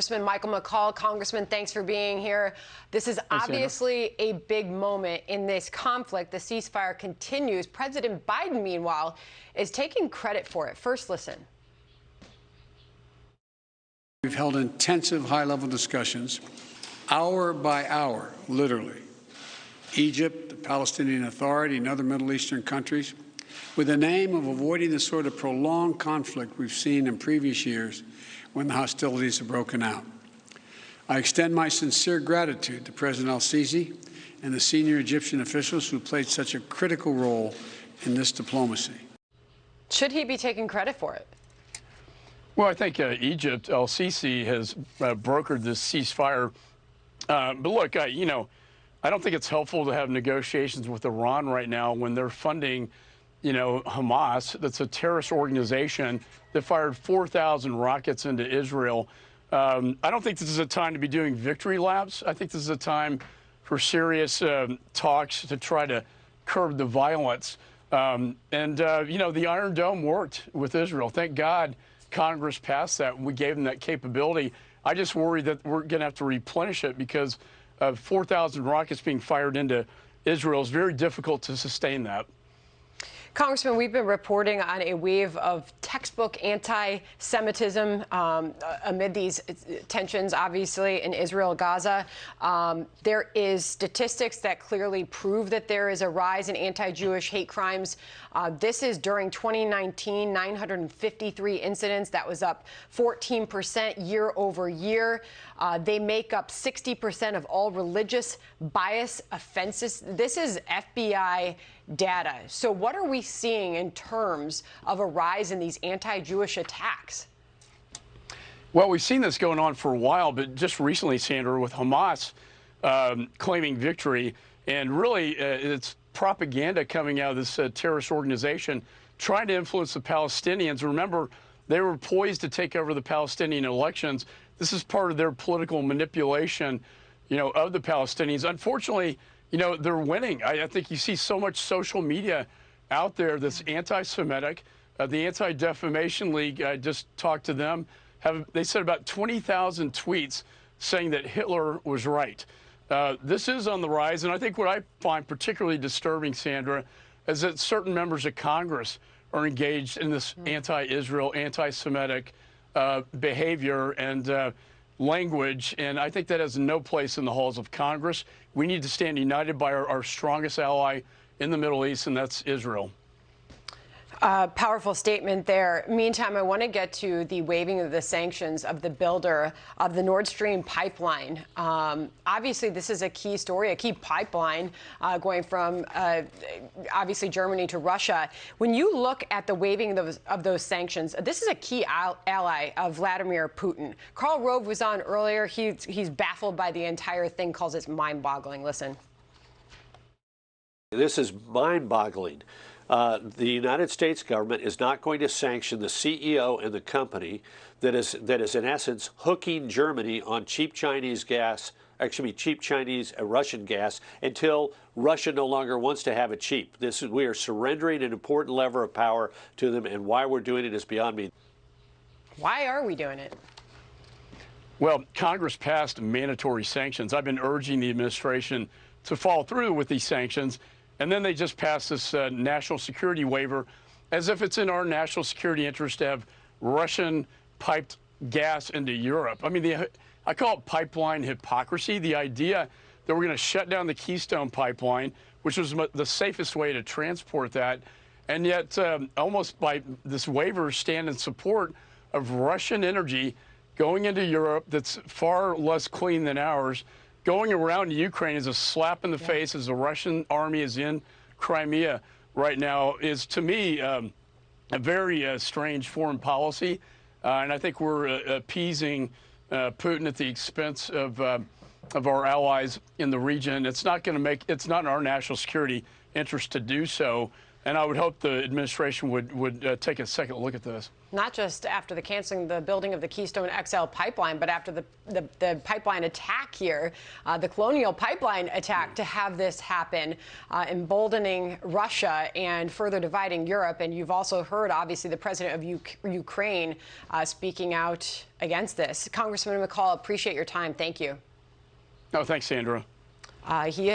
Congressman Michael McCaul. Congressman, thanks for being here. This is obviously a big moment in this conflict. The ceasefire continues. President Biden, meanwhile, is taking credit for it. First, listen. We've held intensive high-level discussions, hour by hour, literally. Egypt, the Palestinian Authority, and other Middle Eastern countries, with the aim of avoiding the sort of prolonged conflict we've seen in previous years when the hostilities have broken out. I extend my sincere gratitude to President al-Sisi and the senior Egyptian officials who played such a critical role in this diplomacy. Should he be taking credit for it? Well, I think Egypt, al-Sisi, has brokered this ceasefire. But look, I don't think it's helpful to have negotiations with Iran right now when they're funding, Hamas. That's a terrorist organization that fired 4,000 rockets into Israel. I don't think this is a time to be doing victory laps. I think this is a time for serious talks to try to curb the violence. The Iron Dome worked with Israel. Thank God Congress passed that, and we gave them that capability. I just worry that we're going to have to replenish it because 4,000 rockets being fired into Israel is very difficult to sustain that. Congressman, we've been reporting on a wave of textbook anti-Semitism amid these tensions, obviously, in Israel, Gaza. There is statistics that clearly prove that there is a rise in anti-Jewish hate crimes. This is during 2019, 953 incidents. That was up 14% year over year. They make up 60% of all religious bias offenses. This is FBI data. So what are we seeing in terms of a rise in these anti-Jewish attacks? Well, we've seen this going on for a while, but just recently, Sandra, with Hamas claiming victory, and really it's propaganda coming out of this terrorist organization trying to influence the Palestinians. Remember, they were poised to take over the Palestinian elections. This is part of their political manipulation, of the Palestinians. Unfortunately, they're winning. I think you see so much social media out there that's anti-Semitic. The Anti-Defamation League, I just talked to them, they said about 20,000 tweets saying that Hitler was right. This is on the rise, and I think what I find particularly disturbing, Sandra, is that certain members of Congress are engaged in this anti-Israel, anti-Semitic behavior and language, and I think that has no place in the halls of Congress. We need to stand united by our strongest ally in the Middle East, and that's Israel. Powerful statement there. Meantime, I want to get to the waiving of the sanctions of the builder of the Nord Stream pipeline. Obviously, this is a key story, a key pipeline going from obviously Germany to Russia. When you look at the waiving of those sanctions, this is a key ally of Vladimir Putin. Karl Rove was on earlier. He's baffled by the entire thing, calls it mind-boggling. Listen. This is mind-boggling. The United States government is not going to sanction the CEO and the company that is in essence hooking Germany on cheap Chinese gas, cheap Chinese Russian gas, until Russia no longer wants to have it cheap. We are surrendering an important lever of power to them, and why we're doing it is beyond me. Why are we doing it? Well, Congress passed mandatory sanctions. I've been urging the administration to follow through with these sanctions. And then they just passed this national security waiver as if it's in our national security interest to have Russian piped gas into Europe. I mean, I call it pipeline hypocrisy. The idea that we're going to shut down the Keystone pipeline, which was the safest way to transport that, and yet almost by this waiver stand in support of Russian energy going into Europe that's far less clean than ours. Going around Ukraine is a slap in the face as the Russian army is in Crimea right now is, to me, a very strange foreign policy. And I think we're appeasing Putin at the expense of our allies in the region. It's not in our national security interest to do so. And I would hope the administration would take a second look at this. Not just after the canceling the building of the Keystone XL pipeline, but after the pipeline attack here, the Colonial Pipeline attack, to have this happen, emboldening Russia and further dividing Europe. And you've also heard, obviously, the president of Ukraine speaking out against this. Congressman McCaul, appreciate your time. Thank you. No, thanks, Sandra. He